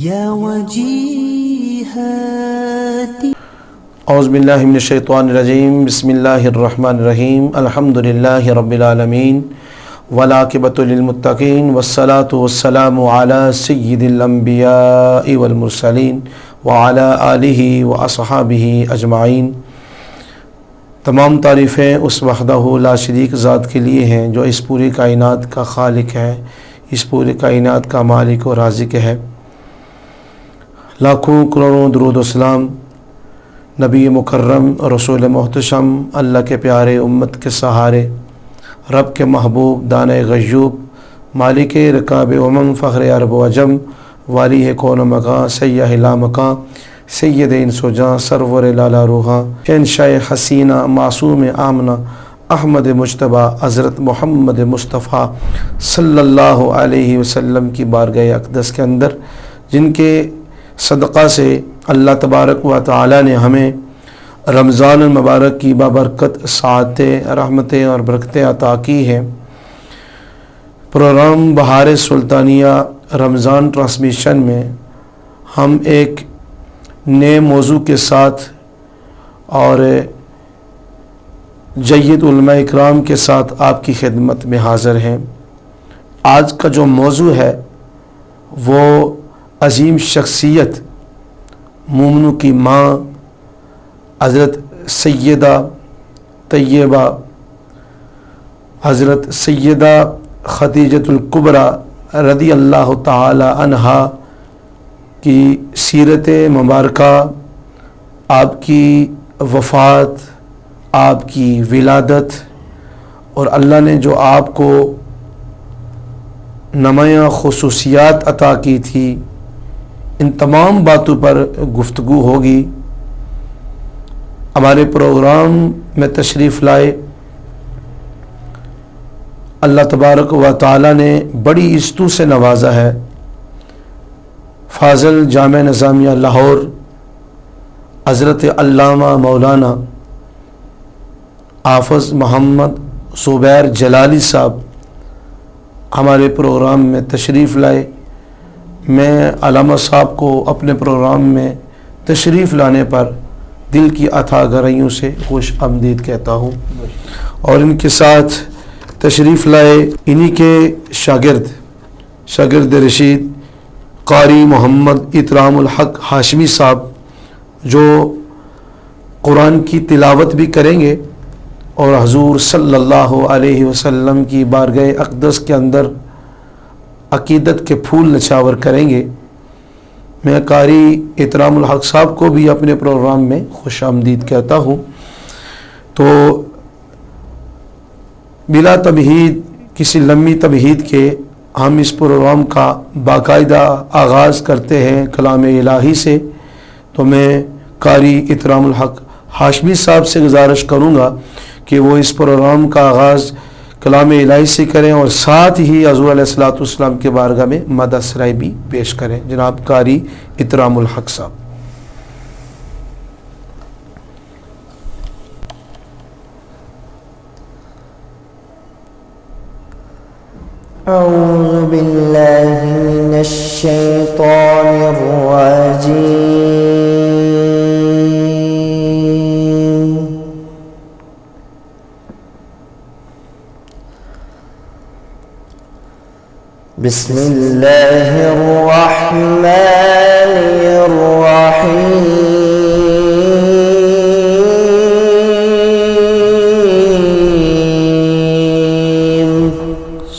یا وجیہتی اعوذ باللہ من الشیطان الرجیم بسم اللہ الرحمن الرحیم الحمدللہ رب العالمین والعاقبۃ للمتقین والصلاة والسلام علی سید الانبیاء والمرسلین وعلی آلہ واصحابہ اجمعین۔ تمام تعریفیں اس وحدہ لا شریک ذات کے لیے ہیں جو اس پوری کائنات کا خالق ہے، اس پوری کائنات کا مالک و رازق ہے۔ لاکھوں کروڑوں درود و سلام نبی مکرم رسول محتشم، اللہ کے پیارے، امت کے سہارے، رب کے محبوب، دانۂ غیوب، مالک رکاب امم، فخر عرب و عجم، والی کون و مکاں، سیاہ لا مکاں، سید انس و جاں، سرور لالا روحاں، شہنشاہ حسینہ، معصوم آمنہ، احمد مجتبیٰ، حضرت محمد مصطفیٰ صلی اللہ علیہ وسلم کی بارگاہ اقدس کے اندر، جن کے صدقہ سے اللہ تبارک و تعالی نے ہمیں رمضان المبارک کی بابرکت سعادتیں، رحمتیں اور برکتیں عطا کی ہیں۔ پروگرام بہار سلطانیہ رمضان ٹرانسمیشن میں ہم ایک نئے موضوع کے ساتھ اور جید علماء اکرام کے ساتھ آپ کی خدمت میں حاضر ہیں۔ آج کا جو موضوع ہے وہ عظیم شخصیت، مومنوں کی ماں حضرت سیدہ طیبہ، حضرت سیدہ خدیجۃ الکبریٰ رضی اللہ تعالی عنہا کی سیرت مبارکہ، آپ کی وفات، آپ کی ولادت اور اللہ نے جو آپ کو نمایاں خصوصیات عطا کی تھی، ان تمام باتوں پر گفتگو ہوگی۔ ہمارے پروگرام میں تشریف لائے اللہ تبارک و تعالی نے بڑی عزتوں سے نوازا ہے۔ فاضل جامع نظامیہ لاہور حضرت علامہ مولانا حافظ محمد زبیر جلالی صاحب ہمارے پروگرام میں تشریف لائے۔ میں علامہ صاحب کو اپنے پروگرام میں تشریف لانے پر دل کی اتھاہ گہرائیوں سے خوش آمدید کہتا ہوں، اور ان کے ساتھ تشریف لائے انہی کے شاگرد رشید قاری محمد اطرام الحق ہاشمی صاحب، جو قرآن کی تلاوت بھی کریں گے اور حضور صلی اللہ علیہ وسلم کی بارگاہ اقدس کے اندر عقیدت کے پھول نچھاور کریں گے۔ میں قاری اطرام الحق صاحب کو بھی اپنے پروگرام میں خوش آمدید کہتا ہوں۔ تو بلا تمہید، کسی لمبی تمہید کے، ہم اس پروگرام کا باقاعدہ آغاز کرتے ہیں کلام الہی سے۔ تو میں قاری اطرام الحق ہاشمی صاحب سے گزارش کروں گا کہ وہ اس پروگرام کا آغاز کلام الہی سے کریں اور ساتھ ہی حضور علیہ الصلوۃ والسلام کے بارگاہ میں مدح سرائی بھی پیش کریں۔ جناب قاری اطرام الحق صاحب۔ اعوذ باللہ من الشیطان الرجیم، بسم اللہ الرحمن الرحیم۔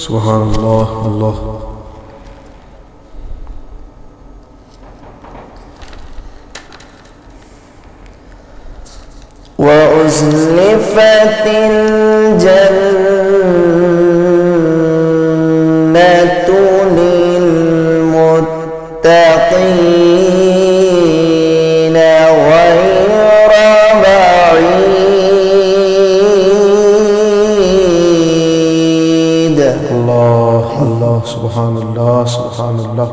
سبحان اللہ، اللہ۔ وَأُزْلِفَتِ الْجَنَّةُ لِلْمُتَّقِينَ غَيْرَ بَعِيدٍ۔ اللہ اللہ، سبحان اللہ، سبحان اللہ۔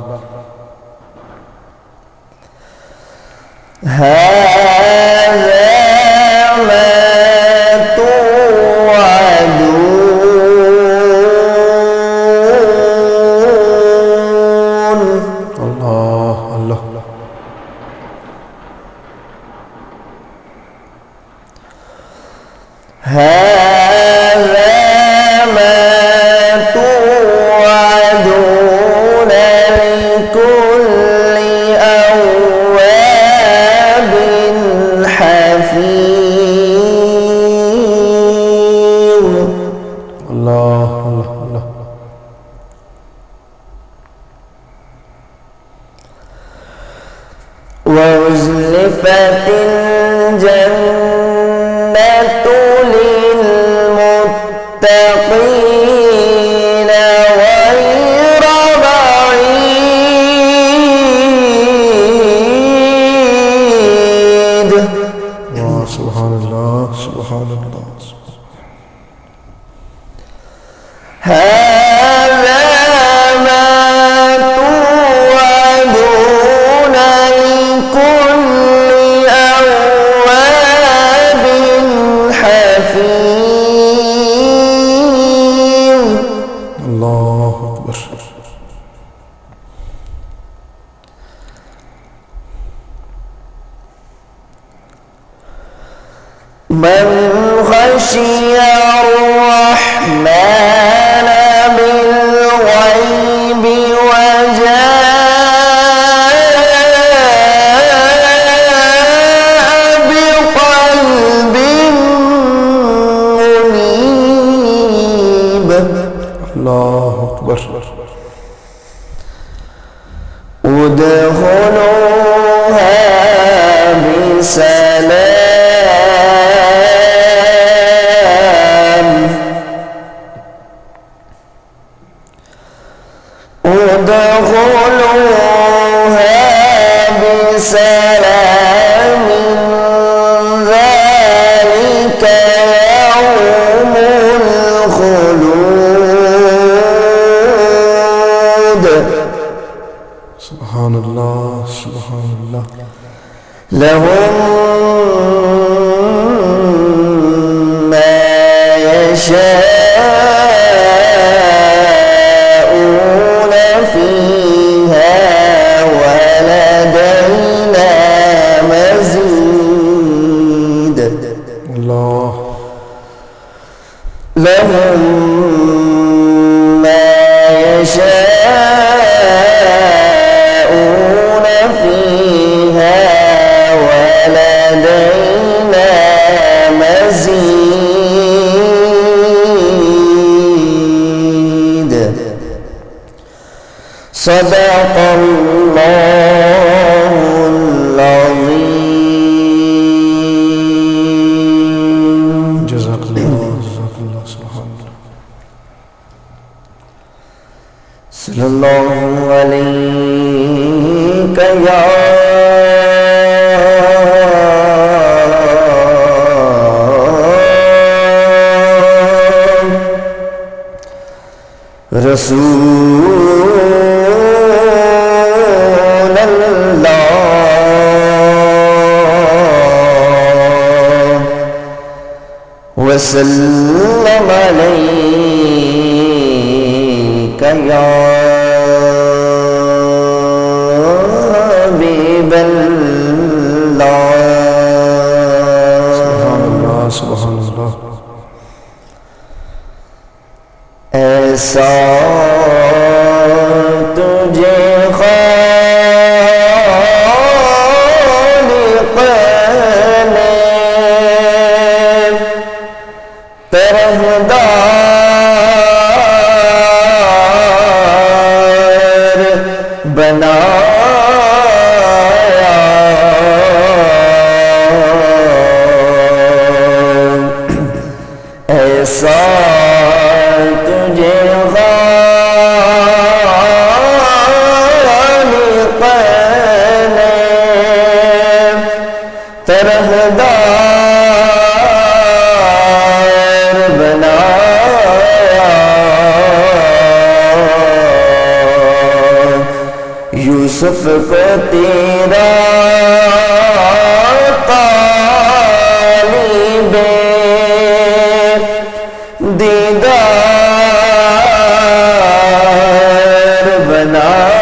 هذا ما توعدون هذا ما توعدون لكل أواب حفيظ. الله الله الله. وأزلفت الجنة للمتقين غير بعيد. سبحان الله سبحان الله. هذا ما توعدون لكل أواب حفيظ. الله أكبر. من خشي الرحمن بالغيب وجاء بقلب منيب. الله أكبر. ادخلوها بسلام. ادخلوها بسلام ذلك يوم الخلود. سبحان الله سبحان الله. لهم ما يشاءون فيها ولدينا مزيد. الله. لهم ما يشاءون فيها ولدينا مزيد. صدق الله العظيم. جزاك الله جزاك الله. سبحان الله. صلى الله عليك يا رسول الله وسلم عليك يا حبيب الله. سبحان الله سبحان الله. ایسا تجھے خالق نے طرحدار بنایا. ایسا تجھے خالق نے طرحدار بنایا. یوسف کو تیرا طالب دیدار بنایا.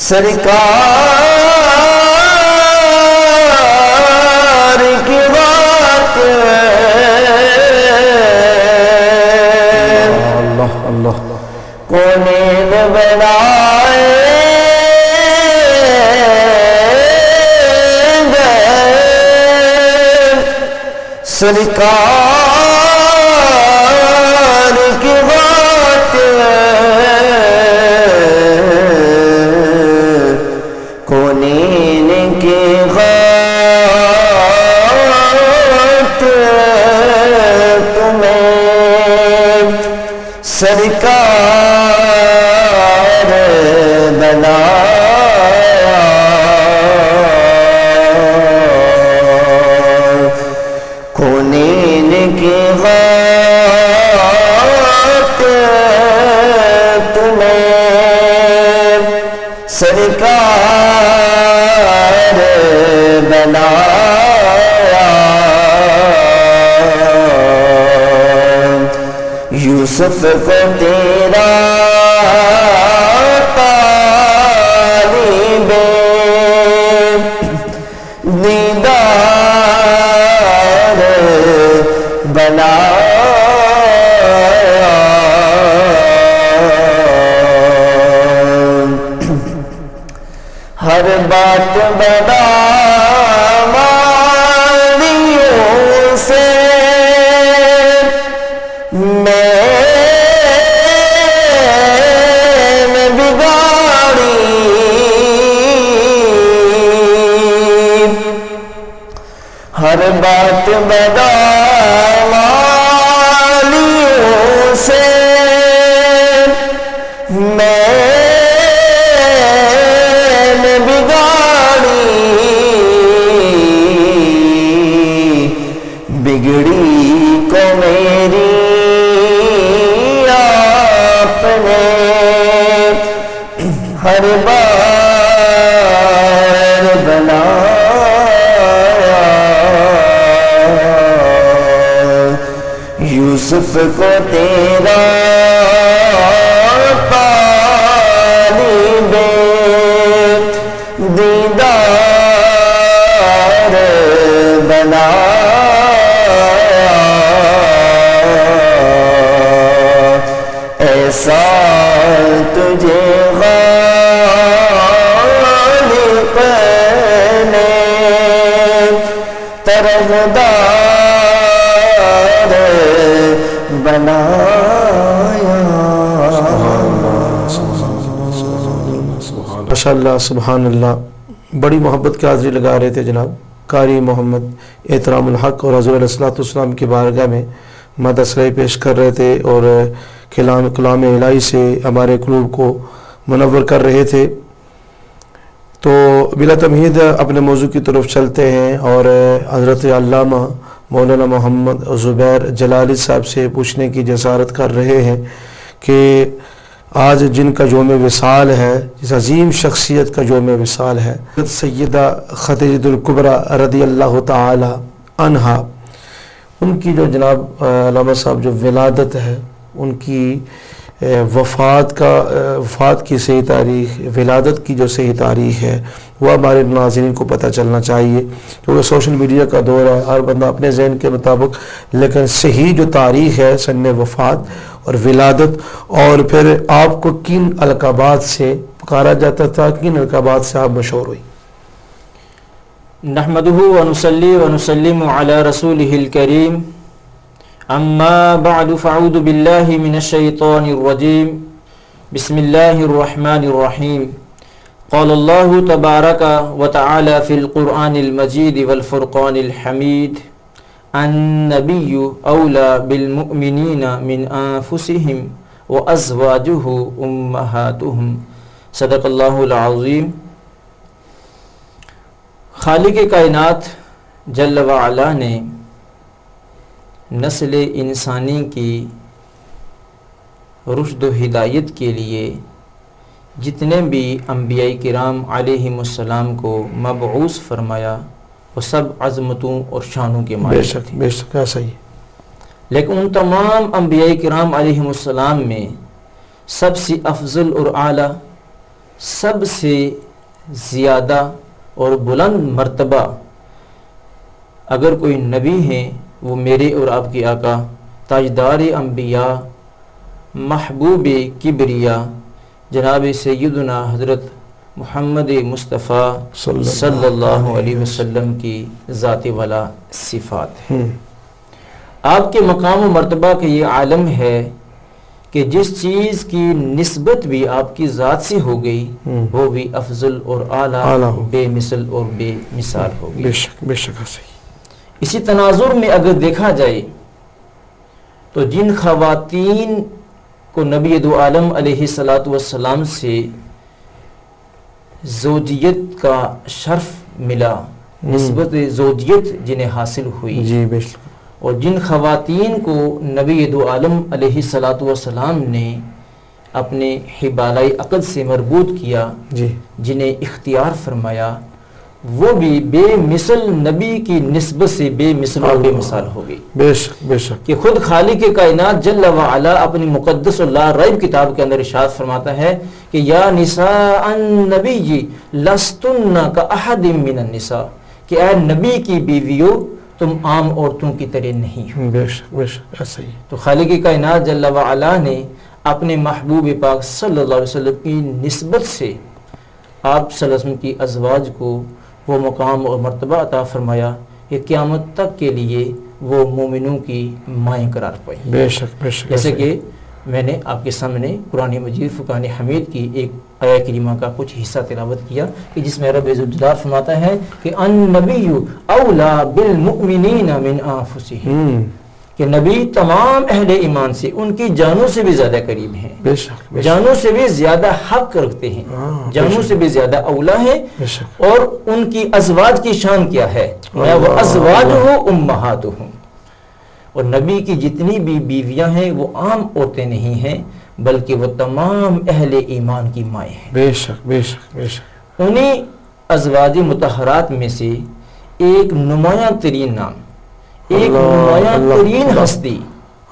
سرکار کی بات اللہ اللہ کو نیند بنائے سرکار کی بات کو نیند کی غات تمہیں سرکار بنایا کو نیند کی غات تمہیں سرکار بنایا یوسف کو تیرا طالب دیدار بنایا ہر بات بدامانیوں سے میں بگاڑی ہر بات بدامانیوں سے میں بگڑی کو میری آپ نے ہر بار بنایا یوسف کو تیرا طالب دیدار بنایا ایسا تجھے غالب نے طرفدار بنایا ماشاءاللہ سبحان اللہ. بڑی محبت کی حاضری لگا رہے تھے جناب قاری محمد احترام الحق اور حضور علیہ الصلوۃ والسلام کی بارگاہ میں مدح صلاحی پیش کر رہے تھے اور کلام الہی سے ہمارے قلوب کو منور کر رہے تھے. تو بلا تمہید اپنے موضوع کی طرف چلتے ہیں اور حضرت علامہ مولانا محمد زبیر جلالی صاحب سے پوچھنے کی جسارت کر رہے ہیں کہ آج جن کا یوم وصال ہے، جس عظیم شخصیت کا یوم وصال ہے، سیدہ خدیجہ الکبریٰ رضی اللہ تعالی عنہا، ان کی جو جناب علامہ صاحب جو ولادت ہے، ان کی وفات کی صحیح تاریخ، ولادت کی جو صحیح تاریخ ہے وہ ہمارے ناظرین کو پتہ چلنا چاہیے، کیونکہ سوشل میڈیا کا دور ہے، ہر بندہ اپنے ذہن کے مطابق، لیکن صحیح جو تاریخ ہے سن وفات اور ولادت، اور پھر آپ کو کن القابات سے پکارا جاتا تھا، کن القابات سے آپ مشہور ہوئی؟ نحمده ونصلي ونسلم على رسوله الكريم اما بعد فاعوذ بالله من الشيطان الرجيم بسم الله الرحمن الرحيم قال الله تبارك وتعالى في القرآن المجيد والفرقان الحميد النبي أولى بالمؤمنين من أنفسهم وأزواجه أمهاتهم صدق الله العظيم. خالق کائنات جل وعلا نے نسل انسانی کی رشد و ہدایت کے لیے جتنے بھی انبیاء کرام علیہم السلام کو مبعوث فرمایا وہ سب عظمتوں اور شانوں کے مالک تھے. بے شک ایسا ہی. لیکن ان تمام انبیاء کرام علیہم السلام میں سب سے افضل اور اعلیٰ سب سے زیادہ اور بلند مرتبہ اگر کوئی نبی ہیں وہ میرے اور آپ کے آقا تاجدار انبیاء محبوب کبریا جناب سیدنا حضرت محمد مصطفیٰ صلی اللہ علیہ وسلم کی ذات والا صفات ہے. آپ کے مقام و مرتبہ کا یہ عالم ہے کہ جس چیز کی نسبت بھی آپ کی ذات سے ہو گئی وہ بھی افضل اور اعلیٰ بے مثل اور بے مثال ہو گئی. بے شک بے شک صحیح. اسی تناظر میں اگر دیکھا جائے تو جن خواتین کو نبی دو عالم علیہ السلام سے زوجیت کا شرف ملا، نسبت زوجیت جنہیں حاصل ہوئی، جی بے شک، اور جن خواتین کو نبی دو عالم علیہ السلام نے اپنے حبالۂ عقد سے مربوط کیا، جی جنہیں اختیار فرمایا، وہ بھی بے مثل نبی کی نسبت سے بے مثل اور بے مثال ہو گئی. بے شک بے شک. کہ خود خالق کائنات جل وعلا اپنی مقدس اور لا ریب کتاب کے اندر ارشاد فرماتا ہے کہ یا نساء النبی لستن کاحد من النساء، کہ اے نبی کی بیویوں تم عام عورتوں کی طرح نہیں ہو. بے شک بے شک ایسا ہی. تو خالق کائنات جل وعلا نے اپنے محبوب پاک صلی اللہ علیہ وسلم کی نسبت سے آپ صلی اللہ علیہ وسلم کی ازواج کو وہ مقام اور مرتبہ عطا فرمایا کہ قیامت تک کے لیے وہ مومنوں کی مائیں قرار پائیں. بے شک بے شک. جیسے کہ میں نے آپ کے سامنے قرآن مجید فرقان حمید کی ایک آیہ کریمہ کا کچھ حصہ تلاوت کیا کہ جس میں رب ذوالجلال فرماتا ہے کہ النبی اولا بالمؤمنین من انفسہم، کہ نبی تمام اہل ایمان سے ان کی جانوں سے بھی زیادہ قریب ہیں، بے شک بے شک. جانوں سے بھی زیادہ حق رکھتے ہیں، جانوں سے بھی زیادہ اولا ہے. بے شک. اور ان کی ازواج کی شان کیا ہے؟ وہ ازواج ہو امہاتہم، اور نبی کی جتنی بھی بیویاں ہیں وہ عام عورتیں نہیں ہیں بلکہ وہ تمام اہل ایمان کی مائیں ہیں. بے شک بے شک بے شک. انہیں ازواج مطہرات میں سے ایک نمایاں ترین نام، ایک نمایاں ترین ہستی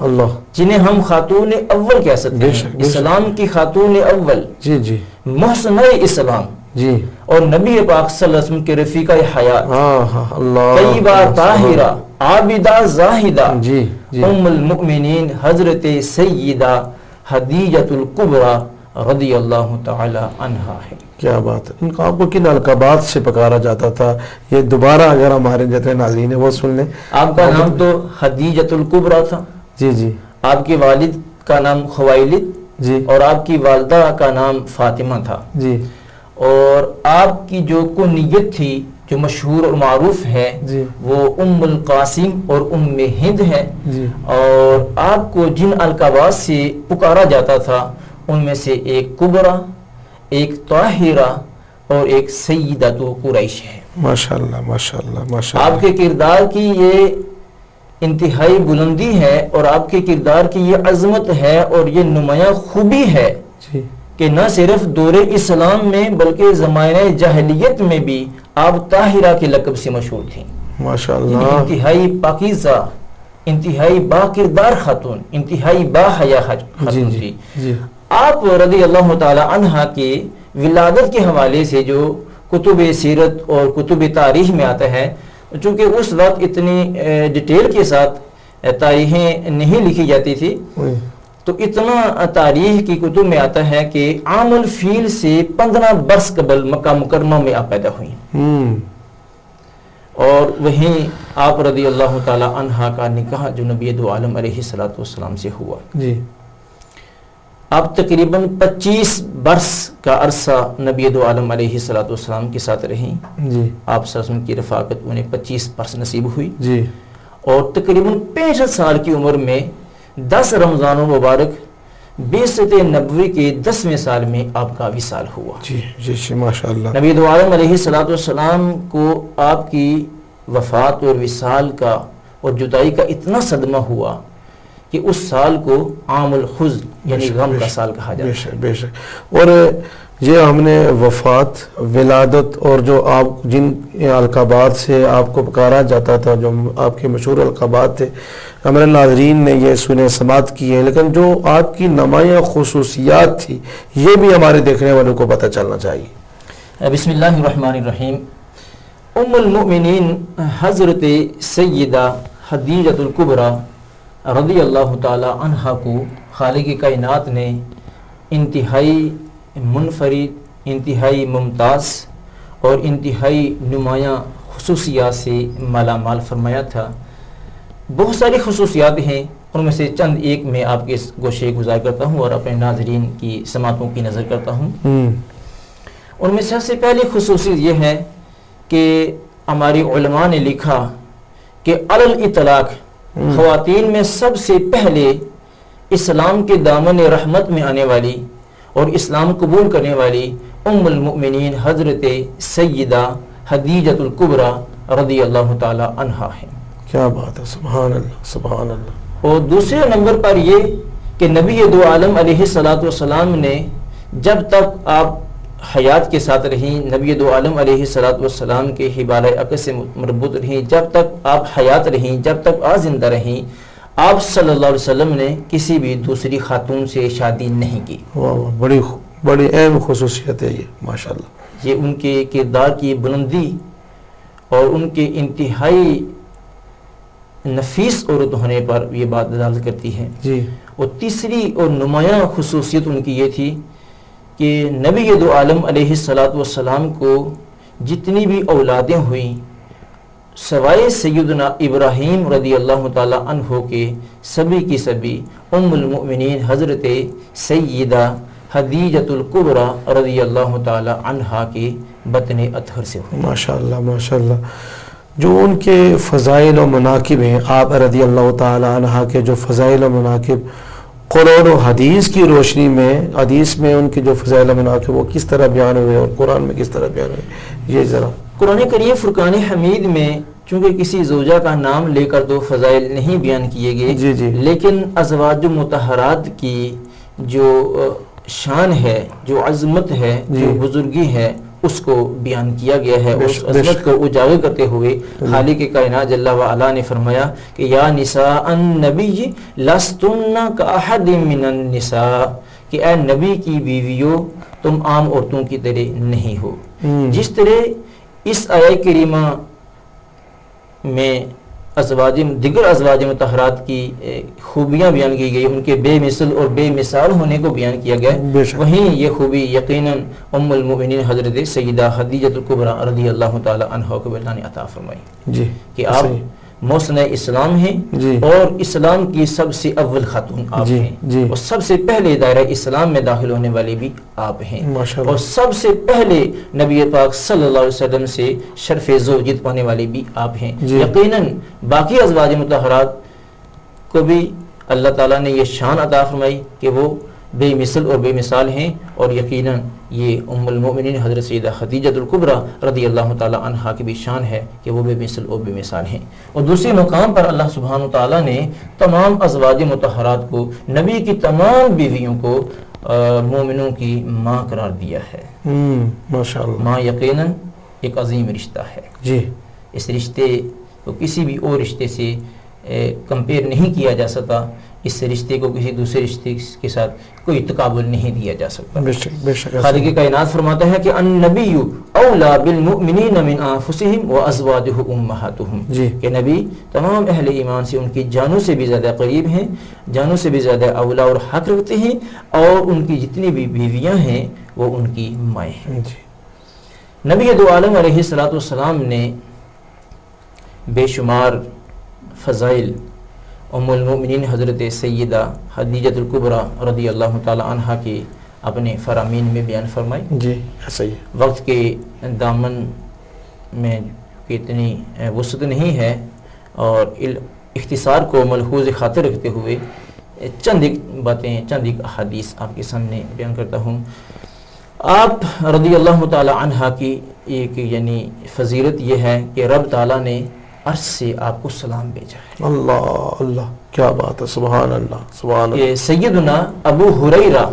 اللہ، جنہیں ہم خاتون اول کہہ سکتے ہیں، اسلام کی خاتون اول، جی جی، محسنہ اسلام، جی، اور نبی پاک صلی اللہ علیہ وسلم کے رفیقہ حیات، اللہ، طیبہ طاہرہ عابدہ زاہدہ، جی جی، ام المؤمنین حضرت سیدہ خدیجۃ الکبریٰ رضی اللہ تعالی عنہا ہے. کیا بات ہے. ان کو آپ کو کن القابات سے پکارا جاتا تھا؟ یہ دوبارہ اگر ہمارے جتنے ناظرین ہیں وہ سن لیں. آپ کا نام تو خدیجۃ الکبریٰ تھا، جی جی، آپ کے والد کا نام خویلد، جی، اور آپ کی والدہ کا نام فاطمہ تھا، جی، اور آپ کی جو کنیت تھی جو مشہور اور معروف ہے جی، وہ ام القاسم اور ام ہند ہے. جی، اور آپ کو جن القابات سے پکارا جاتا تھا ان میں سے ایک کبریٰ، ایک طاہرہ اور ایک سیدۃ قریش ہے. ماشاءاللہ ماشاءاللہ ماشاءاللہ. آپ کے کردار کی یہ انتہائی بلندی ہے اور آپ کے کردار کی یہ عظمت ہے اور یہ نمایاں خوبی ہے جی، کہ نہ صرف دور اسلام میں بلکہ زمانہ جاہلیت میں بھی آپ طاہرہ کے لقب سے مشہور تھیں. ماشاءاللہ. انتہائی پاکیزہ، انتہائی با کردار خاتون، انتہائی با حیا خاتون جی تھی. جی جی، آپ رضی اللہ تعالی عنہا کی ولادت کے حوالے سے جو کتب سیرت اور کتب تاریخ میں آتا ہے، چونکہ اس وقت اتنی ڈیٹیل کے ساتھ تاریخیں نہیں لکھی جاتی تھی، تو اتنا تاریخ کی کتب میں آتا ہے کہ عام الفیل سے 15 برس قبل مکہ مکرمہ میں آپ پیدا ہوئی، اور وہیں آپ رضی اللہ تعالی عنہا کا نکاح جو نبی دو عالم علیہ السلام سے ہوا. جی، آپ تقریباً 25 برس کا عرصہ نبی دو عالم علیہ السلام کے ساتھ رہیں. جی، آپ صلی اللہ علیہ وسلم کی رفاقت انہیں 25 برس نصیب ہوئی، جی، اور تقریباً 65 سال کی عمر میں 10 رمضان المبارک بعثت نبوی کے 10ویں سال میں آپ کا وصال ہوا. جی جی، ماشاءاللہ. نبی دو عالم علیہ السلام کو آپ کی وفات اور وصال کا اور جدائی کا اتنا صدمہ ہوا کہ اس سال کو عام الحزن یعنی غم کا سال کہا جاتا ہے. بے شک بے شک. اور یہ ہم نے وفات، ولادت اور جو آپ جن القابات سے آپ کو پکارا جاتا تھا، جو آپ کے مشہور القابات تھے، ہمارے ناظرین نے یہ سنے سماعت کی ہے، لیکن جو آپ کی نمایاں خصوصیات تھی یہ بھی ہمارے دیکھنے والوں کو پتہ چلنا چاہیے۔ بسم اللہ الرحمن الرحیم۔ ام المؤمنین حضرت سیدہ خدیجہ الکبریٰ رضی اللہ تعالی عنہا کو خالق کائنات نے انتہائی منفرد، انتہائی ممتاز اور انتہائی نمایاں خصوصیات سے مالا مال فرمایا تھا۔ بہت ساری خصوصیات ہیں، ان میں سے چند ایک میں آپ کے گوشے گزار کرتا ہوں اور اپنے ناظرین کی سماعتوں کی نظر کرتا ہوں۔ ان میں سب سے پہلی خصوصیت یہ ہے کہ ہماری علماء نے لکھا کہ علی الاطلاق خواتین میں سب سے پہلے اسلام کے دامن رحمت میں آنے والی اور اسلام قبول کرنے والی ام المؤمنین حضرت سیدہ خدیجہ الکبریٰ رضی اللہ تعالی عنہا ہیں۔ کیا بات ہے، سبحان اللہ سبحان اللہ۔ اور دوسرے نمبر پر یہ کہ نبی دو عالم علیہ الصلوۃ والسلام نے جب تک آپ حیات کے ساتھ رہیں، نبی دو عالم علیہ الصلوۃ والسلام کے حبالہ عقد سے مربوط رہیں، جب تک آپ حیات رہیں، جب تک آپ زندہ رہیں، آپ صلی اللہ علیہ وسلم نے کسی بھی دوسری خاتون سے شادی نہیں کی۔ واہ واہ، بڑی اہم خصوصیت ہے یہ، ماشاءاللہ۔ یہ ان کے کردار کی بلندی اور ان کے انتہائی نفیس عورت ہونے پر یہ بات دلالت کرتی ہے۔ جی۔ اور تیسری اور نمایاں خصوصیت ان کی یہ تھی کہ نبی دو عالم علیہ الصلوۃ والسلام کو جتنی بھی اولادیں ہوئیں سوائے سیدنا ابراہیم رضی اللہ تعالی عنہ کے سبھی کی سبھی ام المؤمنین حضرت سیدہ خدیجہ الکبریٰ رضی اللہ تعالی عنہا کے بطن اطہر سے ہوئی۔ ماشاءاللہ ماشاءاللہ۔ جو ان کے فضائل و مناقب ہیں، آپ رضی اللہ تعالی عنہ کے جو فضائل و مناقب قرآن و حدیث کی روشنی میں، حدیث میں ان کے جو فضائل و مناقب وہ کس طرح بیان ہوئے اور قرآن میں کس طرح بیان ہوئے، یہ ذرا۔ قرآن کریم فرقان حمید میں چونکہ کسی زوجہ کا نام لے کر تو فضائل نہیں بیان کیے گئے، جی جی، لیکن ازواج مطہرات کی جو شان ہے، جو عظمت ہے، جو بزرگی ہے، اس کو بیان کیا گیا ہے۔ اس عظمت کو اجاگر کرتے ہوئے خالق کائنات جل وعلا نے فرمایا کہ یا نساء النبی لستن کاحد من النساء، کہ اے نبی کی بیویوں تم عام عورتوں کی طرح نہیں ہو۔ جس طرح اس آیہ کریمہ میں دیگر ازواج مطہرات کی خوبیاں بیان کی گئی، ان کے بے مثل اور بے مثال ہونے کو بیان کیا گیا، وہیں یہ خوبی یقیناً ام المؤمنین حضرت سیدہ خدیجہ الکبریٰ رضی اللہ تعالی عنہا کو اللہ نے عطا فرمائی جی، کہ آپ محسن اسلام ہیں اور اسلام کی سب سے اول خاتون آپ ہیں، اور سب سے پہلے دائرہ اسلام میں داخل ہونے والے بھی آپ ہیں، اور سب سے پہلے نبی پاک صلی اللہ علیہ وسلم سے شرف زوجیت پانے والے بھی آپ ہیں۔ یقیناً باقی ازواج مطہرات کو بھی اللہ تعالیٰ نے یہ شان عطا فرمائی کہ وہ بے مثل اور بے مثال ہیں، اور یقیناً یہ ام المؤمنین حضرت سیدہ خدیجہ الکبریٰ رضی اللہ تعالی عنہا کی بھی شان ہے کہ وہ بے مثل اور بے مثال ہیں۔ اور دوسرے مقام پر اللہ سبحانہ وتعالی نے تمام ازواج مطہرات کو، نبی کی تمام بیویوں کو مومنوں کی ماں قرار دیا ہے۔ ماشاءاللہ، ماں یقیناً ایک عظیم رشتہ ہے جی، اس رشتے کو کسی بھی اور رشتے سے کمپیئر نہیں کیا جا سکتا، اس رشتے کو کسی دوسرے رشتے کے ساتھ کوئی تقابل نہیں دیا جا سکتا۔ بے شک خالق کائنات فرماتا ہے کہ النبی اولا بالمؤمنین من انفسہم وازواجہ امہاتہم، کہ نبی تمام اہل ایمان سے ان کی جانوں سے بھی زیادہ قریب ہیں، جانوں سے بھی زیادہ اولا اور حق رکھتے ہیں، اور ان کی جتنی بھی بیویاں ہیں وہ ان کی مائیں ہیں۔ نبی دو عالم علیہ الصلوۃ والسلام نے بے شمار فضائل ام المؤمنین حضرت سیدہ خدیجہ الکبریٰ رضی اللہ تعالی عنہا کے اپنے فرامین میں بیان فرمائی۔ جی ایسا ہی، وقت کے دامن میں اتنی وسعت نہیں ہے، اور اختصار کو ملحوظ خاطر رکھتے ہوئے چند ایک باتیں، چند ایک احادیث آپ کے سامنے بیان کرتا ہوں۔ آپ رضی اللہ تعالی عنہا کی ایک یعنی فضیلت یہ ہے کہ رب تعالیٰ نے عرش سے آپ کو سلام بھیجا ہے۔ اللہ اللہ، کیا بات ہے، سبحان اللہ سبحان اللہ۔ یہ سیدنا ابو ہریرہ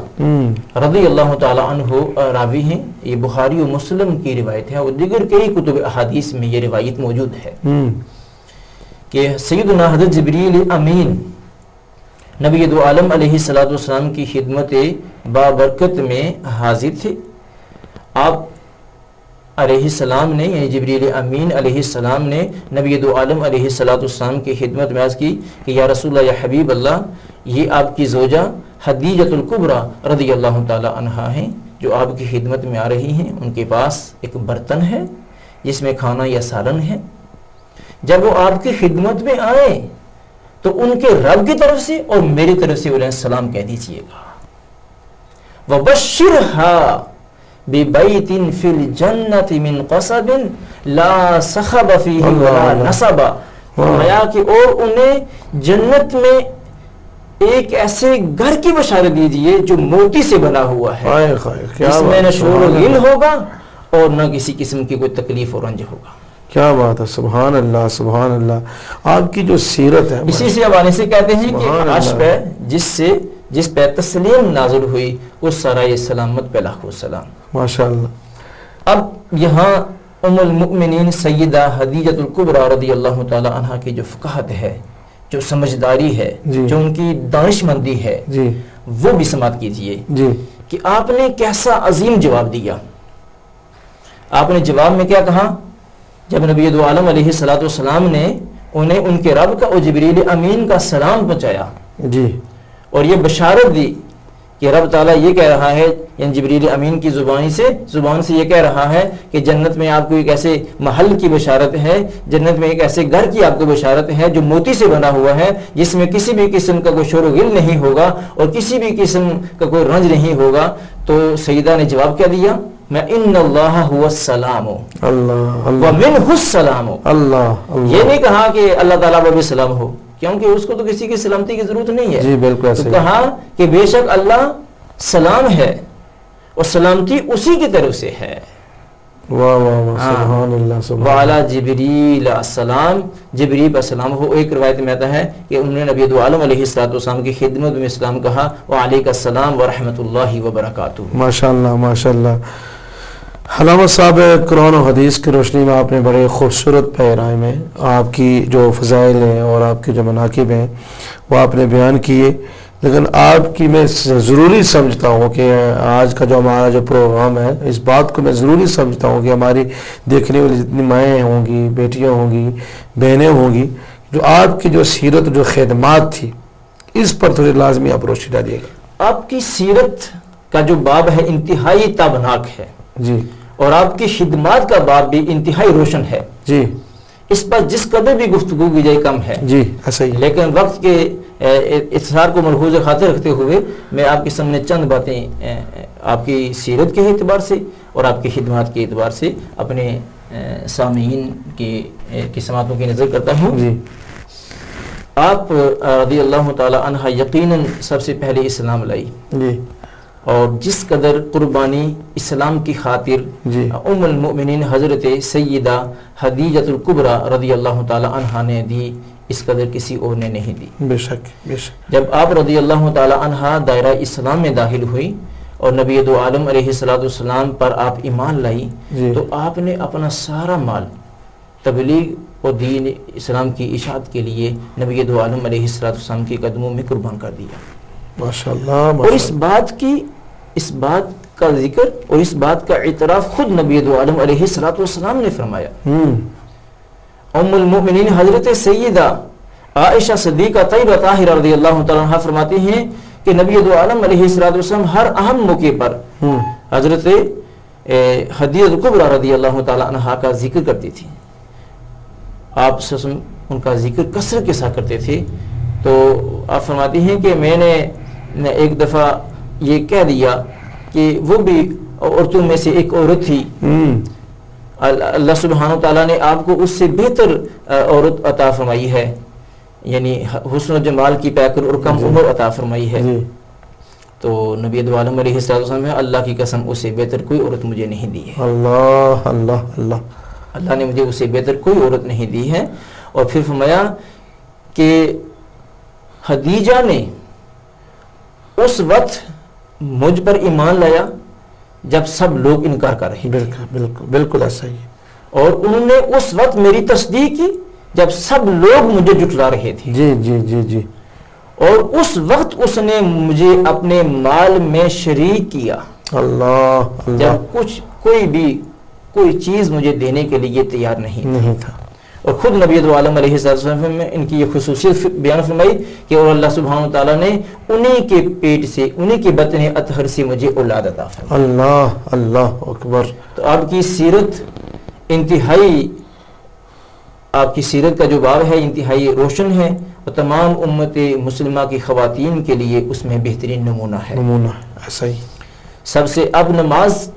رضی اللہ تعالی عنہ راوی ہیں، یہ بخاری و مسلم کی روایت ہے اور دیگر کئی کتب احادیث میں یہ روایت موجود ہے کہ سیدنا حضرت جبریل امین نبی دو عالم علیہ السلام کی خدمت بابرکت میں حاضر تھے۔ آپ علیہ السلام نے یعنی جبریل امین علیہ السلام نے نبی دو عالم علیہ السلام کی خدمت میں عرض کی کہ یا رسول اللہ، یا حبیب اللہ، یہ آپ کی زوجہ خدیجۃ الکبریٰ رضی اللہ تعالی عنہا ہیں جو آپ کی خدمت میں آ رہی ہیں، ان کے پاس ایک برتن ہے جس میں کھانا یا سالن ہے، جب وہ آپ کی خدمت میں آئیں تو ان کے رب کی طرف سے اور میری طرف سے علیہ السلام کہہ دیجئے گا۔ وَبَشِّرْهَا بِبَيْتٍ فِي الْجَنَّةِ مِنْ قَصَبٍ لَا صَخَبَ فِيهِ وَلَا نَصَبَ، فرمایا کہ اور انہیں جنت میں ایک ایسے گھر کی بشارت دیجئے جو موتی سے بنا ہوا ہے، جس میں نہ شور و غل ہوگا اور نہ کسی قسم کی کوئی تکلیف اور رنج ہوگا۔ کیا بات ہے، سبحان اللہ سبحان اللہ۔ آپ کی جو سیرت ہے، اسی سے اب آنے سے کہتے ہیں کہ عرش پہ جس پہ تسلیم نازل ہوئی اس سرائے سلامت پہ لاکھوں سلام۔ ماشاءاللہ۔ اب یہاں ام المؤمنین سیدہ خدیجۃ الکبریٰ رضی اللہ تعالی عنہ کی جو فقاہت ہے، جو سمجھداری ہے، جو ان کی دانش مندی ہے، وہ بھی سماعت کیجئے کہ آپ نے کیسا عظیم جواب دیا۔ آپ نے جواب میں کیا کہا؟ جب نبی دو عالم علیہ السلام نے انہیں ان کے رب کا اور جبریل امین کا سلام پہنچایا اور یہ بشارت دی کہ رب تعالیٰ یہ کہہ رہا ہے، یعنی جبریل امین کی زبان سے یہ کہہ رہا ہے کہ جنت میں آپ کو ایک ایسے محل کی بشارت ہے، جنت میں ایک ایسے گھر کی آپ کو بشارت ہے جو موتی سے بنا ہوا ہے، جس میں کسی بھی قسم کا کوئی شور و غل نہیں ہوگا اور کسی بھی قسم کا کوئی رنج نہیں ہوگا۔ تو سیدہ نے جواب کیا دیا؟ میں ان اللہ هو السلام ومنہ السلام۔ یہ نہیں کہا کہ اللہ تعالیٰ پر بھی سلام ہو، کیونکہ اس کو تو کسی کی سلامتی کی ضرورت نہیں ہے، تو کہا کہ بے شک اللہ سلام ہے اور سلامتی اسی کی طرف سے ہے۔ سبحان اللہ۔ وعلی جبریل السلام، جبریل السلام ہو۔ ایک روایت میں آتا ہے کہ انہوں نے نبی دو عالم علیہ السلام کی خدمت میں اسلام کہا، وعلیک السلام ورحمۃ اللہ وبرکاتہ۔ ماشاءاللہ ماشاءاللہ۔ علامہ صاحب، قرآن و حدیث کی روشنی میں آپ نے بڑے خوبصورت پیرائے میں آپ کی جو فضائل ہیں اور آپ کے جو مناقب ہیں وہ آپ نے بیان کیے، لیکن آپ کی میں ضروری سمجھتا ہوں کہ آج کا جو ہمارا جو پروگرام ہے، اس بات کو میں ضروری سمجھتا ہوں کہ ہماری دیکھنے والی جتنی مائیں ہوں گی، بیٹیاں ہوں گی، بہنیں ہوں گی، جو آپ کی جو سیرت جو خدمات تھی اس پر تھوڑی لازمی آپ روشنی ڈالیے گا۔ آپ کی سیرت کا جو باب ہے انتہائی تابناک ہے اور آپ کی خدمات کا باب بھی انتہائی روشن ہے۔ اس پر جس قدر بھی گفتگو کی جائے کم ہے، ایسا ہی، لیکن وقت کے اختصار کو ملحوظ خاطر رکھتے ہوئے میں آپ کے سامنے چند باتیں آپ کی سیرت کے اعتبار سے اور آپ کی خدمات کے اعتبار سے اپنے سامعین کی سماعتوں کی نظر کرتا ہوں۔ آپ رضی اللہ تعالی عنہ یقیناً سب سے پہلے اسلام لائی اور جس قدر قربانی اسلام کی خاطر ام المؤمنین حضرت سیدہ خدیجۃ الکبریٰ رضی اللہ تعالی عنہ نے دی، اس قدر کسی اور نے نہیں دی۔ بے شک بے شک۔ جب آپ رضی اللہ تعالی عنہ دائرہ اسلام میں داخل ہوئی اور نبی دو عالم علیہ السلام پر آپ ایمان لائی تو آپ نے اپنا سارا مال تبلیغ اور دین اسلام کی اشاعت کے لیے نبی دو عالم علیہ السلام کے قدموں میں قربان کر دیا۔ ماشاءاللہ۔ اور اس بات کا ذکر اور اس بات کا اعتراف خود نبی دو عالم علیہ السلام نے فرمایا۔ ام المؤمنین حضرت سیدہ عائشہ صدیقہ طیبہ طاہرہ رضی اللہ تعالی عنہ فرماتی ہیں کہ نبی دو عالم علیہ السلام ہر اہم موقع پر حضرت خدیجہ کبریٰ رضی اللہ تعالی عنہ کا ذکر کرتی تھی۔ آپ ان کا ذکر کثرت کے ساتھ کرتے تھے، تو آپ فرماتی ہیں کہ میں نے ایک دفعہ یہ کہہ دیا کہ وہ بھی عورتوں میں سے ایک عورت تھی، اللہ سبحانہ تعالیٰ نے آپ کو اس سے بہتر عورت عطا فرمائی ہے، یعنی حسن و جمال کی پیکر اور کم عمر عطا فرمائی ہے۔ تو نبی دو عالم علیہ السلام اللہ کی قسم اس سے بہتر کوئی عورت مجھے نہیں دی ہے، اللہ اللہ اللہ، اللہ نے مجھے اس سے بہتر کوئی عورت نہیں دی ہے۔ اور پھر فرمایا کہ خدیجہ نے اس وقت مجھ پر ایمان لایا جب سب لوگ انکار کر رہے تھے، بالکل بالکل ایسا ہی ہے۔ اور انہوں نے اس وقت میری تصدیق کی جب سب لوگ مجھے جھٹلا رہے تھے، جی جی جی جی، اور اس وقت اس نے مجھے اپنے مال میں شریک کیا اللہ اللہ، جب کوئی چیز مجھے دینے کے لیے تیار نہیں تھا۔ اور خود نبی عالم علیہ السلام میں ان کی یہ خصوصیت بیان فرمائی کہ اور اللہ سبحانہ وتعالیٰ نے انہی کے پیٹ سے، انہی کے بطن اطہر سے مجھے اولاد عطا فرمائی۔ اللہ اللہ اکبر۔ تو آپ کی سیرت انتہائی، آپ کی سیرت کا جو باب ہے انتہائی روشن ہے، اور تمام امت مسلمہ کی خواتین کے لیے اس میں بہترین نمونہ ہے۔ نمونہ ایسا ہی، سب سے اب نماز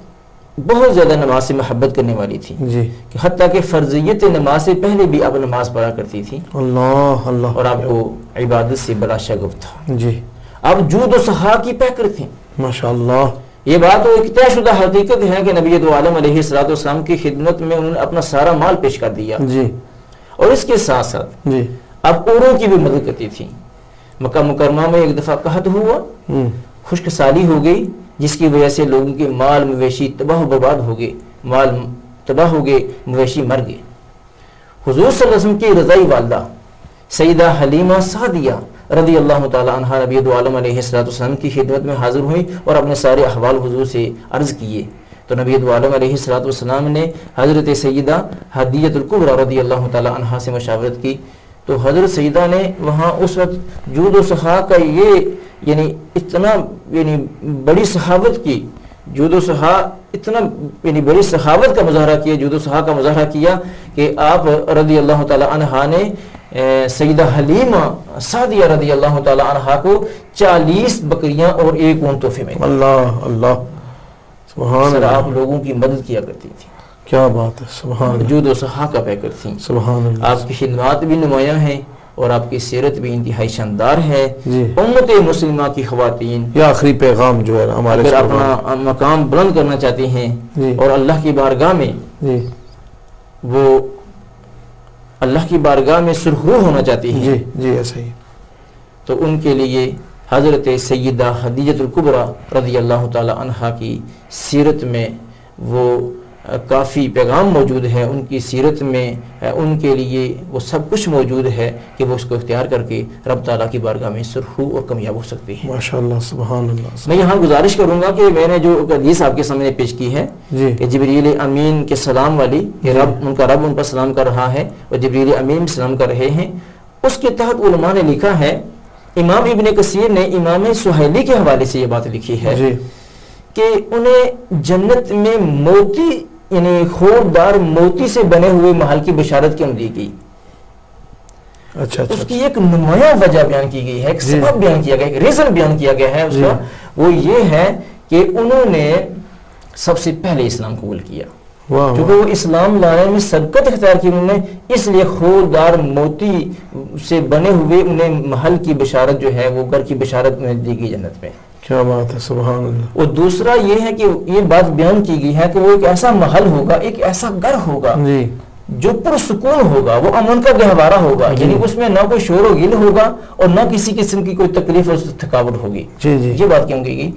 بہت زیادہ نماز سے محبت کرنے والی تھی، جی، کہ حتیٰ کہ فرضیت نماز سے پہلے بھی اب نماز پڑھا کرتی تھی، اللہ اللہ، اور آپ کو عبادت سے بڑا شغف تھا۔ جی، اب جود و سخا کی پیکر تھیں۔ ماشاء اللہ، یہ بات تو ایک طے شدہ حقیقت ہے کہ نبی دو عالم علیہ السلام کی خدمت میں انہوں نے اپنا سارا مال پیش کر دیا، جی اور اس کے ساتھ ساتھ جی، اب اوروں کی بھی مدد کرتی تھی۔ مکہ مکرمہ میں ایک دفعہ قحط ہوا، خشک سالی ہو گئی، جس کی وجہ سے لوگوں کے مال مویشی تباہ و برباد ہو گئے، مال تباہ ہو گئے، مویشی مر گئے۔ حضور صلی اللہ علیہ وسلم کی رضائی والدہ سیدہ حلیمہ سعدیہ رضی اللہ تعالی عنہا نبی دو عالم علیہ السلام کی خدمت میں حاضر ہوئی اور اپنے سارے احوال حضور سے عرض کیے، تو نبی دو عالم علیہ السلام نے حضرت سیدہ ہدیۃ الکبریٰ رضی اللہ تعالی عنہا سے مشاورت کی، تو حضرت سیدہ نے وہاں اس وقت جود و سخا کا یعنی اتنا بڑی سخاوت کی، جود و سخا اتنا بڑی سخاوت کا مظاہرہ کیا، جود و سخا کا مظاہرہ کیا کہ آپ رضی اللہ تعالی عنہا نے سیدہ حلیمہ سعدیہ رضی اللہ تعالی عنہا کو 40 بکریاں اور 1 اونٹ تحفے میں، اللہ اللہ، سبحان سر اللہ، آپ لوگوں کی مدد کیا کرتی تھی، کیا بات ہے، سبحان اللہ، جود و سخا کا پیکر تھیں۔ سبحان اللہ، آپ کی خدمات بھی نمایاں ہیں اور آپ کی سیرت بھی انتہائی شاندار ہے۔ جی، امت مسلمہ کی خواتین یہ آخری پیغام جو ہے ہمارے اگر اپنا مقام بلند کرنا چاہتی ہیں جی، اور اللہ کی بارگاہ میں جی وہ اللہ کی بارگاہ میں سرخرو ہونا چاہتی ہیں، جی جی، ایسا ہی، تو ان کے لیے حضرت سیدہ ہدیۃ الکبریٰ رضی اللہ تعالی عنہا کی سیرت میں وہ کافی پیغام موجود ہے، ان کی سیرت میں ان کے لیے وہ سب کچھ موجود ہے کہ وہ اس کو اختیار کر کے رب تعالیٰ کی بارگاہ میں سرخرو اور کامیاب ہو سکتے ہیں۔ ماشاء اللہ، سبحان اللہ، میں یہاں گزارش کروں گا کہ میں نے جو حدیث آپ کے سامنے پیش کی ہے جی کہ جبریل امین کے سلام والی، کہ رب ان کا رب ان پر سلام کر رہا ہے اور جبریل امین بھی سلام کر رہے ہیں، اس کے تحت علماء نے لکھا ہے، امام ابن کثیر نے امام سہیلی کے حوالے سے یہ بات لکھی ہے جی، کہ انہیں جنت میں موتی یعنی خوردار موتی سے بنے ہوئے محل کی بشارت کیوں دی گئی؟ اچھا اس اچھا، کی ایک نمایاں وجہ بیان کی گئی ہے، ایک جی، سبب بیان کیا گیا ہے، ایک ریزن بیان کیا گیا ہے اس جی، کا، وہ یہ ہے کہ انہوں نے سب سے پہلے اسلام قبول کیا، واہ کیونکہ وہ اسلام لانے میں سبقت اختیار کی انہوں نے، اس لیے خوردار موتی سے بنے ہوئے انہیں محل کی بشارت جو ہے وہ گھر کی بشارت میں دی گئی جنت میں۔ کیا بات ہے، سبحان اللہ، اور دوسرا یہ ہے کہ یہ بات بیان کی گئی ہے کہ وہ ایک ایسا محل ہوگا، ایک ایسا گھر ہوگا جی جو پرسکون ہوگا، وہ امن کا گہوارہ ہوگا، یعنی اس میں نہ کوئی شور و غل ہوگا اور نہ کسی قسم کی کوئی تکلیف اور تھکاوٹ ہوگی۔ جی جی، یہ بات کیوں کی گئی؟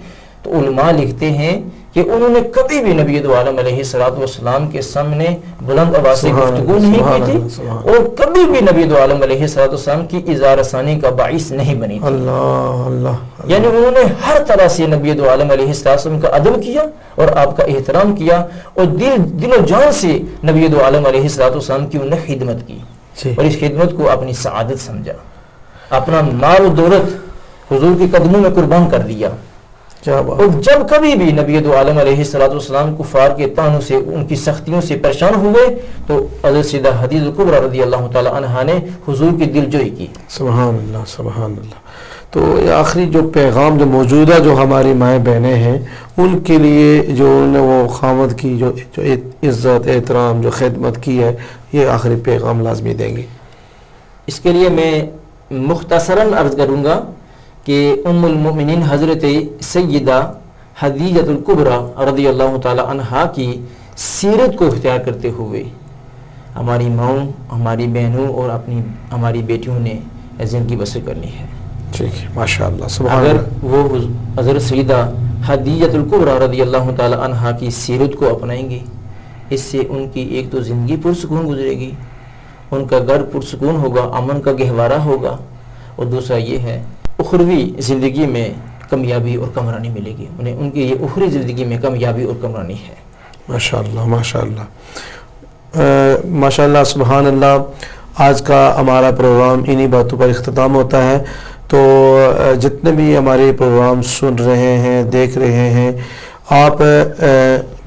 تو علماء لکھتے ہیں کہ انہوں نے کبھی بھی نبی دو عالم علیہ السلام کے سامنے بلند آواز سے سبحان گفتگو اللہ، نہیں سبحان کی اللہ، تھی، سبحان اور کبھی بھی نبی دو عالم علیہ السلام کی اظہار ثانی کا باعث نہیں بنی تھی۔ اللہ اللہ، یعنی انہوں نے ہر طرح سے نبی دو عالم علیہ السلام کا ادب کیا اور آپ کا احترام کیا، اور دل و جان سے نبی دو عالم علیہ السلام کی انہوں نے خدمت کی، جی، اور اس خدمت کو اپنی سعادت سمجھا، اپنا مال و دولت حضور کے قدموں میں قربان کر دیا۔ کیا بات، اور جب کبھی بھی نبی دو عالم علیہ السلام کفار کے طعنوں سے، ان کی سختیوں سے پریشان ہوئے، تو حضرت سیدہ ہدیۃ الکبریٰ رضی اللہ تعالی عنہا نے حضور کی دلجوئی کی۔ سبحان اللہ، سبحان اللہ۔ تو یہ آخری جو پیغام جو موجودہ جو ہماری مائیں بہنیں ہیں ان کے لیے جو انہوں نے وہ خامد کی جو عزت احترام جو خدمت کی ہے، یہ آخری پیغام لازمی دیں گے۔ اس کے لیے میں مختصراً عرض کروں گا کہ ام المؤمنین حضرت سیدہ ہدیۃ الکبریٰ رضی اللہ تعالی عنہا کی سیرت کو اختیار کرتے ہوئے ہماری ماؤں، ہماری بہنوں اور ہماری بیٹیوں نے زندگی بسر کرنی ہے۔ ٹھیک ہے، ماشاء اللہ، سبحان اگر اللہ۔ وہ حضرت سیدہ خدیجہ الکبریٰ رضی اللہ تعالی عنہا کی سیرت کو اپنائیں گے، اس سے ان کی ایک تو زندگی پرسکون گزرے گی، ان کا گھر پرسکون ہوگا، امن کا گہوارہ ہوگا، اور دوسرا یہ ہے اخروی زندگی میں کامیابی اور کامرانی ملے گی انہیں، ان کی یہ اخروی زندگی میں کامیابی اور کامرانی ہے۔ ماشاء اللہ، ماشاء اللہ، ماشاء اللہ، سبحان اللہ۔ آج کا ہمارا پروگرام انہی باتوں پر اختتام ہوتا ہے۔ تو جتنے بھی ہمارے پروگرام سن رہے ہیں، دیکھ رہے ہیں، آپ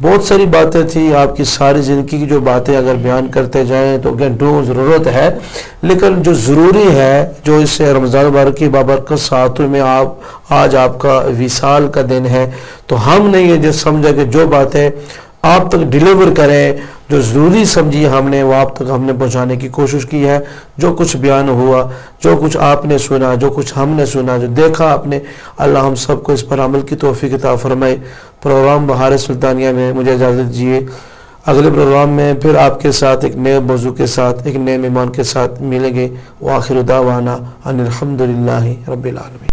بہت ساری باتیں تھیں، آپ کی ساری زندگی کی جو باتیں اگر بیان کرتے جائیں تو گھنٹوں ضرورت ہے، لیکن جو ضروری ہے، جو اس سے رمضان مبارک کی بابرکت ساعتوں میں آج آپ کا وصال کا دن ہے، تو ہم نے یہ جو سمجھا کہ جو باتیں آپ تک ڈیلیور کریں، جو ضروری سمجھی ہم نے، وہ آپ تک ہم نے پہنچانے کی کوشش کی ہے۔ جو کچھ بیان ہوا، جو کچھ آپ نے سنا، جو کچھ ہم نے سنا، جو دیکھا آپ نے، اللہ ہم سب کو اس پر عمل کی توفیق عطا فرمائے۔ پروگرام بہار سلطانیہ میں مجھے اجازت دیجیے، اگلے پروگرام میں پھر آپ کے ساتھ ایک نئے موضوع کے ساتھ، ایک نئے مہمان کے ساتھ ملیں گے۔ وآخر دعوانا ان الحمدللہ رب العالمین۔